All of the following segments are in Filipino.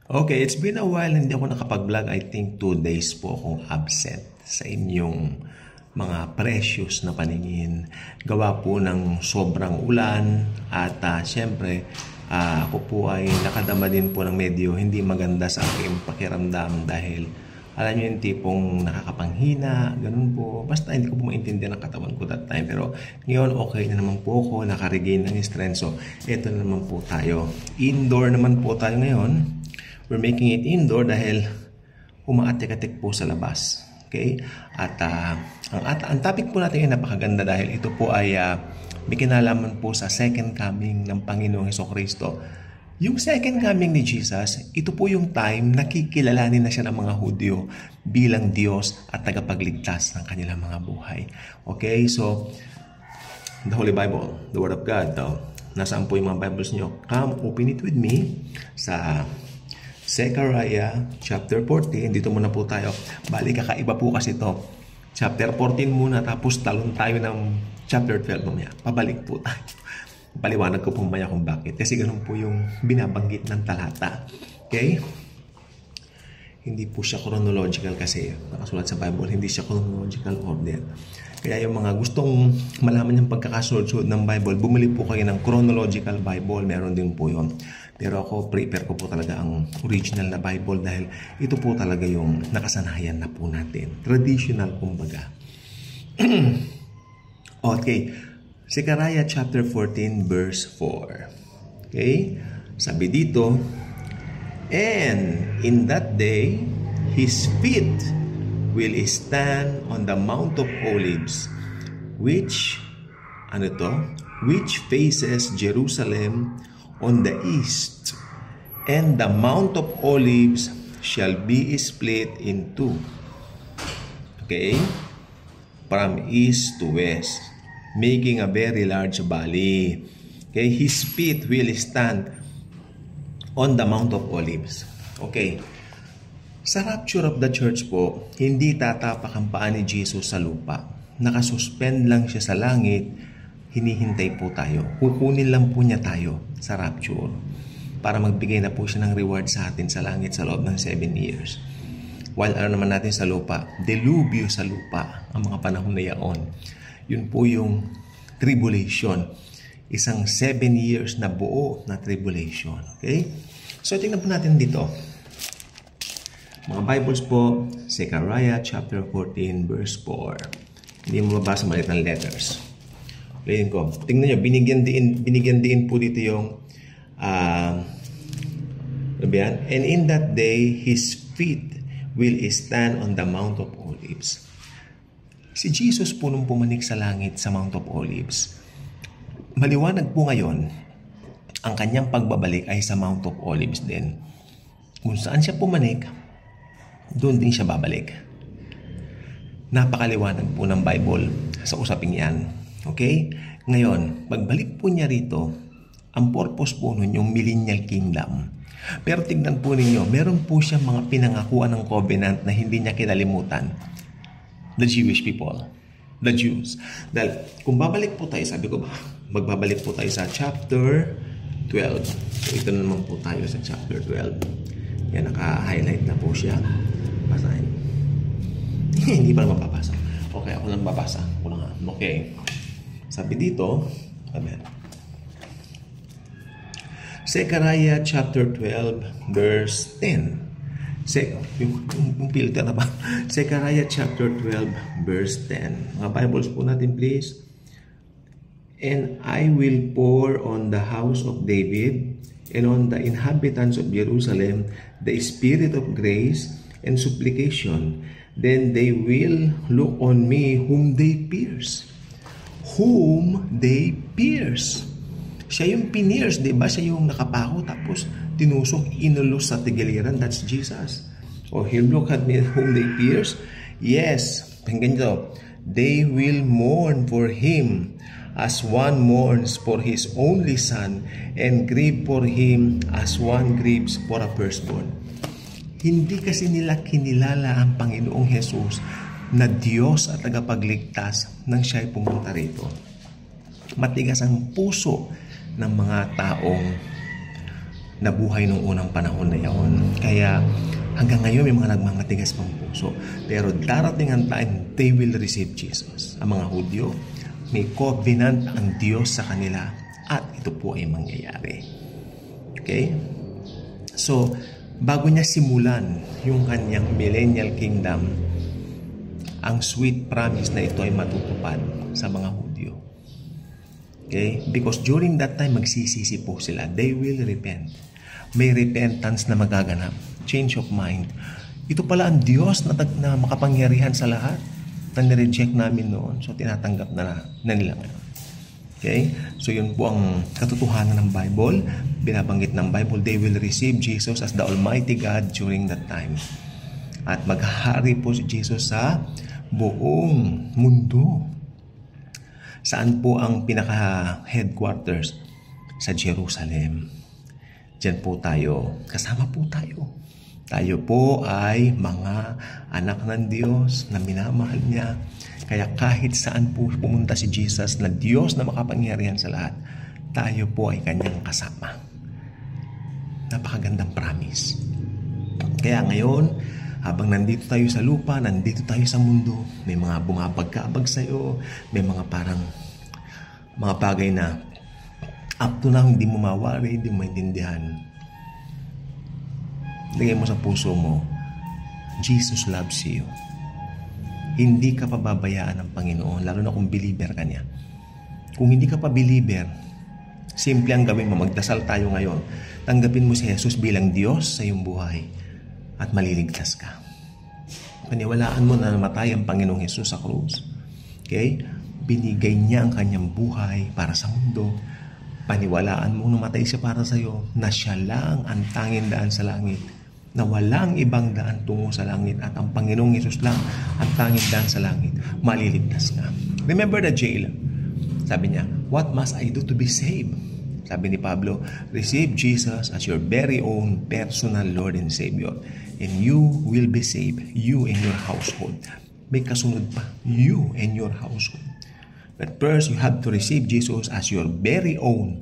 Okay, it's been a while hindi ako nakapag-vlog. I think 2 days po akong absent sa inyong mga precious na paningin. Gawa po ng sobrang ulan at syempre ako po ay nakadama din po ng medyo hindi maganda sa aking pakiramdam dahil alam niyo yung tipong nakakapanghina, ganun po. Basta hindi ko po maintindihan ang katawan ko that time. Pero ngayon okay na naman po ako, nakaregain ng strength. So, eto na naman po tayo. Indoor naman po tayo ngayon. We're making it indoor dahil umaatik-atik po sa labas. Okay? At ang topic po natin ay napakaganda dahil ito po ay may kinalaman po sa second coming ng Panginoong Hesukristo. Yung second coming ni Jesus, ito po yung time na kikilalanin na siya ng mga Hudyo bilang Diyos at tagapagligtas ng kanilang mga buhay. Okay? So, the Holy Bible, the Word of God. Nasaan po yung mga Bibles nyo? Come, open it with me sa Zechariah chapter 14. Dito muna po tayo. Bali, kakaiba po kasi ito. Chapter 14 muna, tapos talon tayo ng chapter 12 mamaya. Pabalik po tayo. Paliwanag ko po mamaya kung bakit. Kasi ganun po yung binabanggit ng talata. Okay? Hindi po siya chronological kasi nakasulat sa Bible. Hindi siya chronological order. Kaya yung mga gustong malaman yung pagkakasunod-sunod ng Bible, bumili po kayo ng chronological Bible. Meron din po yun. Pero ako, prepare ko po talaga ang original na Bible dahil ito po talaga yung nakasanayan na po natin. Traditional, kumbaga. Okay. Zechariah chapter 14 verse 4. Okay? Sabi dito, and in that day, his feet will stand on the Mount of Olives, which faces Jerusalem on the east, and the Mount of Olives shall be split in two. Okay? From east to west, making a very large valley. Okay? His feet will stand on the Mount of Olives. Okay? Sa rapture of the church po, hindi tatapak ang paa ni Jesus sa lupa. Nakasuspend lang siya sa langit. Hinihintay po tayo. Kukunin lang po niya tayo sa rapture para magbigay na po siya ng reward sa atin sa langit sa loob ng 7 years. While naman natin sa lupa, delubyo sa lupa ang mga panahon na yaon. Yun po yung tribulation. Isang 7 years na buo na tribulation. Okay? So, tingnan po natin dito. Mga Bibles po, Zechariah chapter 14 verse 4. Hindi mo mabasa maliit ng letters. Ulitin ko. Tingnan nyo, binigyan din po dito yung and in that day, his feet will stand on the Mount of Olives. Si Jesus po nung pumanik sa langit sa Mount of Olives, maliwanag po ngayon, ang kanyang pagbabalik ay sa Mount of Olives din. Kung saan siya pumanik, doon din siya babalik. Napakaliwanag po ng Bible sa usaping yan. Okay? Ngayon, pagbalik po niya rito, ang purpose po nun yung millennial kingdom. Pero tignan po ninyo, meron po siya mga pinangakuan ng covenant na hindi niya kinalimutan. The Jewish people. The Jews. Dahil kung babalik po tayo, sabi ko ba, magbabalik po tayo sa chapter 12. So ito na naman po tayo sa chapter 12. Yan, naka-highlight na po siya. Basahin. Hindi pa naman mapapasa. Okay, ako lang babasa. Ako lang. Okay. Sabi dito, Zechariah chapter 12 verse 10. Yung filter na ba? Zechariah chapter 12 verse 10. Mga Bibles po natin please. And I will pour on the house of David and on the inhabitants of Jerusalem the spirit of grace and supplication. Then they will look on me whom they pierce. Whom they pierce. Siya yung pinierce, di ba? Siya yung nakapako tapos tinusok, inulus sa tigiliran. That's Jesus. So here, look at me whom they pierce. Yes, tingnan nyo. They will mourn for him as one mourns for his only son and grieve for him as one grieves for a firstborn. Hindi kasi nila kinilala ang Panginoong Jesus na Diyos at tagapagligtas nang siya'y pumunta rito. Matigas ang puso ng mga taong nabuhay nung unang panahon na yaon. Kaya hanggang ngayon may mga nagmamatigas pang puso. Pero darating ang time, they will receive Jesus. Ang mga Hudyo, may covenant ang Diyos sa kanila at ito po ay mangyayari. Okay? So, bago niya simulan yung kanyang millennial kingdom, ang sweet promise na ito ay matutupad sa mga Hudyo. Okay? Because during that time, magsisisi po sila. They will repent. May repentance na magaganap. Change of mind. Ito pala ang Diyos na makapangyarihan sa lahat na nireject namin noon. So, tinatanggap na nila ngayon. Okay? So, yun po ang katotohanan ng Bible. Binabanggit ng Bible, they will receive Jesus as the Almighty God during that time. At maghahari po si Jesus sa buong mundo. Saan po ang pinaka-headquarters? Sa Jerusalem. Diyan po tayo. Kasama po tayo. Tayo po ay mga anak ng Diyos na minamahal niya. Kaya kahit saan po pumunta si Jesus na Diyos na makapangyarihan sa lahat, tayo po ay kanyang kasama. Napakagandang promise. Kaya ngayon, habang nandito tayo sa lupa, nandito tayo sa mundo, may mga bumabagkabag sa'yo, may mga parang mga bagay na up to now hindi mo mawari, hindi mo maintindihan. Lagay mo sa puso mo, Jesus loves you. Hindi ka pababayaan ng Panginoon, lalo na kung believer ka niya. Kung hindi ka pa believer, simple ang gawin mo, magdasal tayo ngayon. Tanggapin mo si Jesus bilang Diyos sa iyong buhay at maliligtas ka. Paniwalaan mo na namatay ang Panginoong Jesus sa krus. Okay? Binigay niya ang kanyang buhay para sa mundo. Paniwalaan mo namatay siya para sa iyo, na siya lang ang tanging daan sa langit, na walang ibang daan tungo sa langit at ang Panginoong Hesus lang ang tanging daan sa langit, maliligtas ka. Remember the jail? Sabi niya, what must I do to be saved? Sabi ni Pablo, receive Jesus as your very own personal Lord and Savior, and you will be saved, you and your household. May kasunod pa, you and your household. But first, you have to receive Jesus as your very own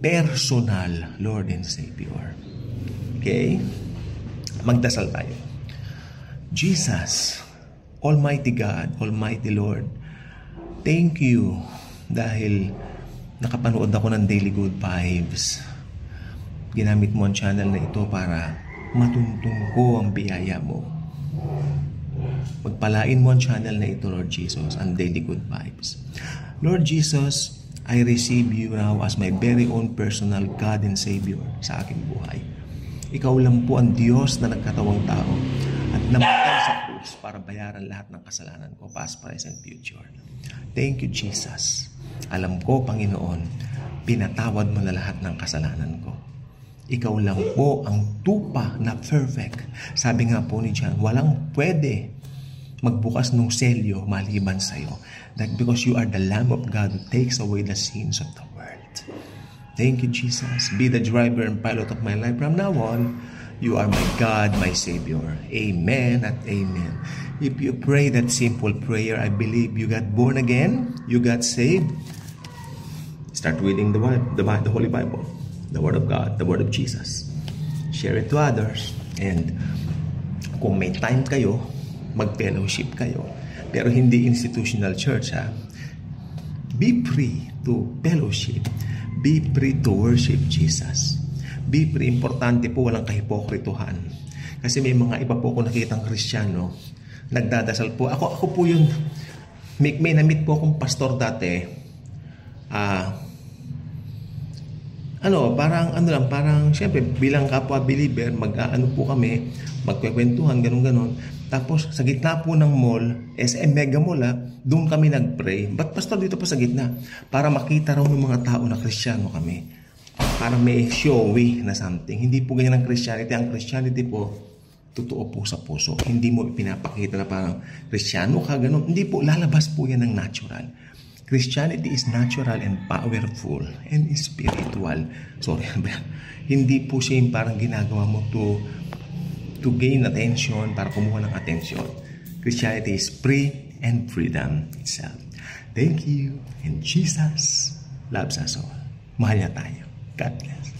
personal Lord and Savior. Okay? Magdasal tayo. Jesus, Almighty God, Almighty Lord, thank you dahil nakapanood ako ng Daily Good Vibes. Ginamit mo ang channel na ito para matuntun ko ang biyaya mo. Magpalain mo ang channel na ito, Lord Jesus, ang Daily Good Vibes. Lord Jesus, I receive you now as my very own personal God and Savior sa aking buhay. Ikaw lang po ang Diyos na nagkatawang tao at namatay sa krus para bayaran lahat ng kasalanan ko, past, present, future. Thank you, Jesus. Alam ko, Panginoon, pinatawad mo na lahat ng kasalanan ko. Ikaw lang po ang tupa na perfect. Sabi nga po ni John, walang pwede magbukas ng selyo maliban sa iyo. That because you are the Lamb of God who takes away the sins of the world. Thank you, Jesus. Be the driver and pilot of my life from now on. You are my God, my Savior. Amen at amen. If you pray that simple prayer, I believe you got born again, you got saved. Start reading the Holy Bible, the Word of God, the Word of Jesus. Share it to others. And kung may time kayo, mag-fellowship kayo. Pero hindi institutional church, ha? Be free to fellowship. Be free to worship Jesus. Be free. Importante po, walang kahipokrituhan. Kasi may mga iba po ko nakitang Kristiyano, nagdadasal po. Ako po yun. May na-meet po akong pastor dati. Parang syempre bilang kapwa believer, mag-ano po kami, magkwekwentuhan, ganun-ganon. Tapos sa gitna po ng mall, SM Mega Mall, doon kami nag-pray. Ba't pastor dito po sa gitna? Para makita raw ng mga tao na Kristiyano kami. Para may showy na something. Hindi po ganyan ang Christianity. Ang Christianity po, totoo po sa puso. Hindi mo pinapakita na parang Kristiyano ka, ganun. Hindi po, lalabas po yan ng natural. Christianity is natural and powerful and spiritual. Sorry, hindi po siya yung parang ginagawa mo to gain attention, para kumuha ng attention. Christianity is free and freedom itself. Thank you. And Jesus loves us all. Mahal niya tayo. God bless.